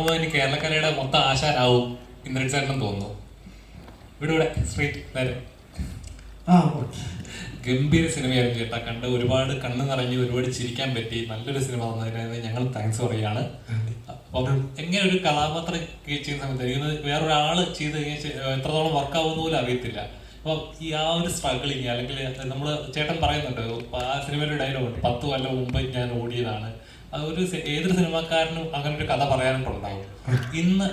ഇറങ്ങുമ്പോൾ ഇനി കേരളക്കരയുടെ മൊത്തം ആശാനാവും ഇന്ദ്രൻ ചേട്ടനെന്ന് തോന്നുന്നു. ഇവിടെ സ്ട്രീറ്റ് നേരെ ഗംഭീര സിനിമയായിരുന്നു ചേട്ടാ. കണ്ട് ഒരുപാട് കണ്ണ് നിറഞ്ഞ് ഒരുപാട് ചിരിക്കാൻ പറ്റി. നല്ലൊരു സിനിമ വന്നതിന് ഞങ്ങൾ താങ്ക്സ് പറയുകയാണ്. അപ്പം എങ്ങനെ ഒരു കഥാപാത്രം ചെയ്യുന്ന സമയത്ത് എനിക്ക് വേറൊരാള് ചെയ്ത് കഴിഞ്ഞാൽ എത്രത്തോളം വർക്കാവുന്ന പോലും അറിയത്തില്ല. അപ്പം ഈ ആ ഒരു സ്ട്രഗിളിങ്, അല്ലെങ്കിൽ നമ്മൾ ചേട്ടൻ പറയുന്നുണ്ട് ആ സിനിമയുടെ ഡയലോഗ് ഉണ്ട്, 10 കൊല്ലം മുമ്പ് ഞാൻ ഓടിയതാണ്. അതൊരു ഏതൊരു സിനിമാക്കാരനും അങ്ങനെ ഒരു കഥ പറയാനായിട്ടുണ്ടാവും. ഇന്ന്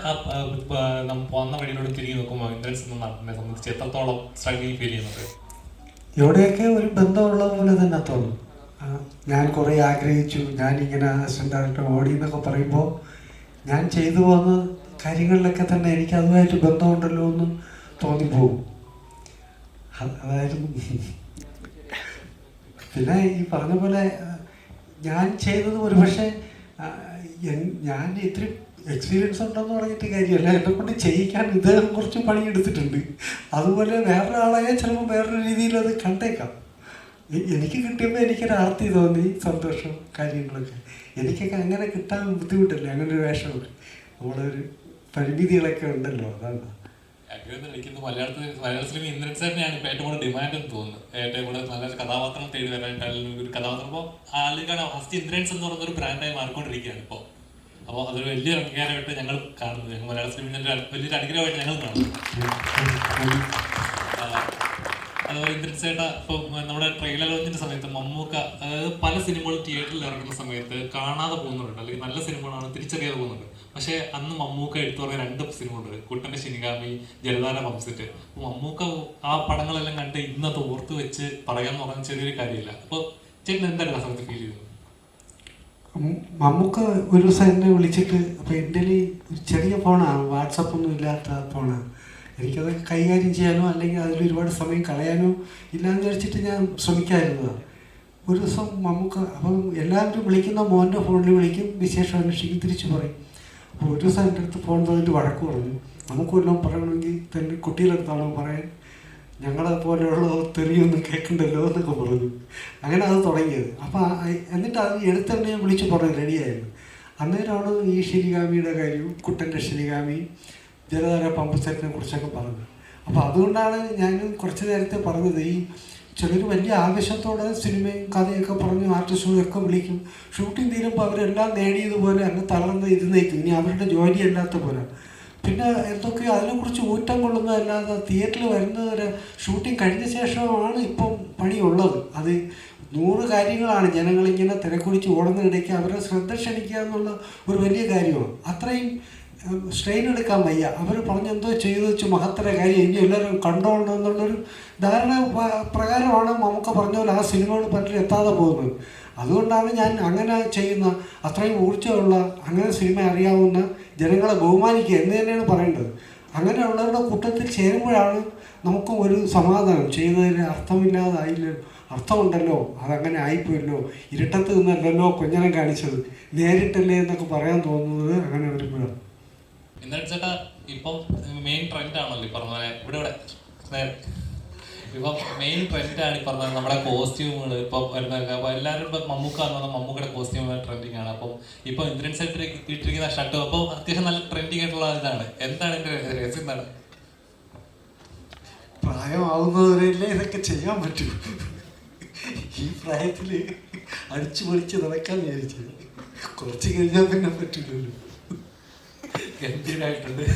വന്ന വഴിയിലൂടെ തിരികെ നോക്കുമ്പോൾ ഇന്ദ്രൻ എന്ന നടനെ സംബന്ധിച്ച് എത്രത്തോളം സ്ട്രഗിളിങ് ഫീൽ ചെയ്യുന്നുണ്ട്? ഇവിടെയൊക്കെ ഒരു ബന്ധമുള്ള പോലെ തന്നെ തോന്നും. ഞാൻ കുറേ ആഗ്രഹിച്ചു, ഞാനിങ്ങനെ അസിസ്റ്റന്റ് ഡയറക്ടർ ഓടി എന്നൊക്കെ പറയുമ്പോൾ ഞാൻ ചെയ്തു പോകുന്ന കാര്യങ്ങളിലൊക്കെ തന്നെ എനിക്ക് അതുമായിട്ട് ബന്ധമുണ്ടല്ലോ എന്ന് തോന്നിപ്പോകും. അതായിരുന്നു. പിന്നെ ഈ പറഞ്ഞ പോലെ ഞാൻ ചെയ്തത് ഒരു പക്ഷേ ഞാൻ ഇത്തിരി എക്സ്പീരിയൻസ് ഉണ്ടെന്ന് പറഞ്ഞിട്ട് കാര്യമല്ല, എന്നെ കൊണ്ട് ചെയ്യിക്കാൻ ഇദ്ദേഹം കുറച്ച് പണിയെടുത്തിട്ടുണ്ട്. അതുപോലെ വേറൊരാളായാൽ ചിലപ്പോൾ വേറൊരു രീതിയിൽ അത് കണ്ടേക്കാം. എനിക്ക് കിട്ടിയപ്പോൾ എനിക്കൊരു ആർത്തി തോന്നി, സന്തോഷം, കാര്യങ്ങളൊക്കെ. എനിക്കൊക്കെ അങ്ങനെ കിട്ടാൻ ബുദ്ധിമുട്ടല്ലേ, അങ്ങനെ ഒരു വേഷമൊക്കെ. നമ്മളൊരു പരിമിതികളൊക്കെ ഉണ്ടല്ലോ, അതാണ്. മലയാള സിനിമ ഇന്ദ്രൻ സാറിനെയാണ് ഇപ്പൊ ഏറ്റവും കൂടുതൽ ഡിമാൻഡ് എന്ന് തോന്നുന്നു. ഏറ്റവും കൂടുതൽ നല്ല കഥാപാത്രം തേടി വരാനായിട്ട് അല്ലെങ്കിൽ ഒരു കഥാപാത്രം ഇപ്പോൾ ആളുകളാണ് ഫസ്റ്റ് ഇന്ദ്രൻസ് എന്ന് പറയുന്ന ഒരു ബ്രാൻഡായി മാറിക്കൊണ്ടിരിക്കുകയാണ് ഇപ്പോൾ. അപ്പോൾ അതൊരു വലിയൊരു അംഗീകാരമായിട്ട് ഞങ്ങൾ കാണുന്നത്, ഞങ്ങൾ മലയാള സിനിമയുടെ വലിയൊരു അനുഗ്രഹമായിട്ട് ഞങ്ങൾ കാണുന്നു. അതുപോലെ ഇന്ദ്രൻ ചേട്ടാ ഇപ്പോൾ നമ്മുടെ ട്രെയിലർ ലോഞ്ചിന്റെ സമയത്ത് മമ്മൂക്ക, അതായത് പല സിനിമകളും തിയേറ്ററിൽ ഇറങ്ങുന്ന സമയത്ത് കാണാതെ പോകുന്നുണ്ട്, അല്ലെങ്കിൽ നല്ല സിനിമകളാണ് തിരിച്ചറിയാതെ പോകുന്നുണ്ട്. പക്ഷേ അന്ന് മമ്മൂക്ക എടുത്തു പറഞ്ഞ 2 സിനിമകളുണ്ട്, കുട്ടന്റെ ശിനിഗാമി, ജലധാര പംസെറ്റ്. അപ്പോൾ മമ്മൂക്ക ആ പടങ്ങളെല്ലാം കണ്ട് ഇന്നത് ഓർത്ത് വെച്ച് പറയാന്ന് പറഞ്ഞ ചെറിയൊരു കാര്യമില്ല. അപ്പോൾ ചേട്ടൻ എന്താണ് ആ സമയത്ത് ഫീൽ ചെയ്തത്? മമ്മൂക്ക ഒരു ദിവസം എന്നെ വിളിച്ചിട്ട്, അപ്പോൾ എൻ്റെ ഒരു ചെറിയ ഫോണാണ്, വാട്സപ്പൊന്നും ഇല്ലാത്ത ഫോണാണ്. എനിക്കത് കൈകാര്യം ചെയ്യാനോ അല്ലെങ്കിൽ അതിൽ ഒരുപാട് സമയം കളയാനോ ഇല്ലാന്ന് വിചാരിച്ചിട്ട് ഞാൻ ശ്രമിക്കാതിരുന്നതാണ്. ഒരു ദിവസം മമ്മൂക്ക, അപ്പം എല്ലാവരും വിളിക്കുന്ന മോൻ്റെ ഫോണിൽ വിളിക്കും, വിശേഷം അന്വേഷിക്കും, തിരിച്ചു പറയും. അപ്പോൾ ഒരു ദിവസം എൻ്റെ അടുത്ത് ഫോൺ തന്നിട്ട് വഴക്ക് പറഞ്ഞു. നമുക്ക് വല്ലതും പറയണമെങ്കിൽ തന്നെ കുട്ടികളെടുത്താണോ പറയാൻ, ഞങ്ങളെ പോലെയുള്ള തെറിയൊന്നും കേൾക്കണ്ടല്ലോ എന്നൊക്കെ പറഞ്ഞു. അങ്ങനെ അത് തുടങ്ങിയത്. അപ്പോൾ എന്നിട്ട് അത് എടുത്തന്നെ ഞാൻ വിളിച്ച് പറഞ്ഞു, റെഡിയായിരുന്നു. അന്നേരമാണ് ഈ ശിനിഗാമിയുടെ കാര്യവും, കുട്ടൻ്റെ ശിനിഗാമി, ജലധാര പമ്പ് സെറ്റിനെ കുറിച്ചൊക്കെ പറഞ്ഞത്. അപ്പോൾ അതുകൊണ്ടാണ് ഞാൻ കുറച്ച് നേരത്തെ പറഞ്ഞത്, ഈ ചിലർ വലിയ ആവേശത്തോടെ സിനിമയും കഥയൊക്കെ പറഞ്ഞ് ആർട്ടിസ്റ്റുകളൊക്കെ വിളിക്കും. ഷൂട്ടിംഗ് തീരുമ്പോൾ അവരെല്ലാം നേടിയതുപോലെ അങ്ങ് തളർന്ന് ഇരുന്നേക്കും, ഇനി അവരുടെ ജോലിയല്ലാത്ത പോലെ. പിന്നെ എന്തൊക്കെയോ അതിനെക്കുറിച്ച് ഊറ്റം കൊള്ളുന്നതല്ലാതെ തിയേറ്ററിൽ വരുന്നവരെ ഷൂട്ടിംഗ് കഴിഞ്ഞ ശേഷമാണ് ഇപ്പം പണിയുള്ളത്. അത് 100 കാര്യങ്ങളാണ്. ജനങ്ങളിങ്ങനെ തിരക്കുടിച്ച് ഓടുന്നതിടയ്ക്ക് അവരെ ശ്രദ്ധ ക്ഷണിക്കുക എന്നുള്ള ഒരു വലിയ കാര്യമാണ്. അത്രയും സ്ട്രെയിൻ എടുക്കാൻ വയ്യ. അവർ പറഞ്ഞെന്തോ ചെയ്തു വെച്ച് മഹത്തര കാര്യം ഇനി എല്ലാവരും കണ്ടോളണം എന്നുള്ളൊരു ധാരണ പ്രകാരമാണ് മമ്മൂക്ക പറഞ്ഞ പോലെ ആ സിനിമകൾ പറ്റിൽ എത്താതെ പോകുന്നത്. അതുകൊണ്ടാണ് ഞാൻ അങ്ങനെ ചെയ്യുന്ന, അത്രയും ഊർജ്ജമുള്ള, അങ്ങനെ സിനിമ അറിയാവുന്ന ജനങ്ങളെ ബഹുമാനിക്കുക എന്ന് തന്നെയാണ് പറയേണ്ടത്. അങ്ങനെയുള്ളവരുടെ കൂട്ടത്തിൽ ചേരുമ്പോഴാണ് നമുക്കും ഒരു സമാധാനം. ചെയ്തതിന് അർത്ഥമില്ലാതായില്ല, അർത്ഥമുണ്ടല്ലോ, അതങ്ങനെ ആയിപ്പോയല്ലോ, ഇരുട്ടത്ത് നിന്നല്ലല്ലോ കൊഞ്ഞനം കാണിച്ചത്, നേരിട്ടല്ലേ എന്നൊക്കെ പറയാൻ തോന്നുന്നത് അങ്ങനെ വരുമ്പോഴാണ്. ഇന്ദ്രൻ ചേട്ടാ ഇപ്പം മെയിൻ ട്രെൻഡ് ആണല്ലോ ഈ പറഞ്ഞ പോലെ, ഇവിടെ ഇപ്പം മെയിൻ ട്രെൻഡാണ് ഈ പറഞ്ഞത് നമ്മുടെ കോസ്റ്റ്യൂമുകൾ. ഇപ്പം എല്ലാവരും ഇപ്പം മമ്മൂക്ക എന്ന് പറഞ്ഞാൽ മമ്മൂക്കയുടെ കോസ്റ്റ്യൂം ട്രെൻഡിങ് ആണ്. അപ്പം ഇപ്പം ഇന്ദ്രൻ സെറ്റിൽ ഇട്ടിരിക്കുന്ന ഷർട്ട് അപ്പോൾ അത്യാവശ്യം നല്ല ട്രെൻഡിങ് ആയിട്ടുള്ള ഇതാണ്. എന്താണ് ഇതിന്റെ രഹസ്യം? എന്താണ്? പ്രായമാവുന്നവരല്ലേ ഇതൊക്കെ ചെയ്യാൻ പറ്റൂ. ഈ പ്രായത്തിൽ അടിച്ചു പൊളിച്ച് നടക്കാൻ വിചാരിച്ചത്, കുറച്ച് കഴിഞ്ഞാൽ പിന്നെ പറ്റില്ലല്ലോ. ഗംഭീരമായിട്ടുണ്ട്.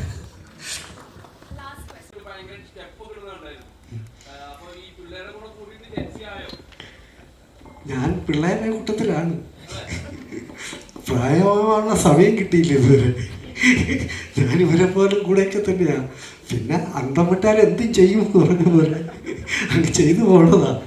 ഞാൻ പിള്ളേരുടെ കൂട്ടത്തിലാണ്. പ്രായമാകാനുള്ള സമയം കിട്ടിയില്ല ഇതുവരെ. ഞാൻ ഇവരെ പോലും കൂടെയൊക്കെ തന്നെയാണ്. പിന്നെ അന്തം വിട്ടാൽ എന്തും ചെയ്യും എന്ന് പറഞ്ഞ പോലെ അങ്ങ് ചെയ്തു പോകണതാണ്.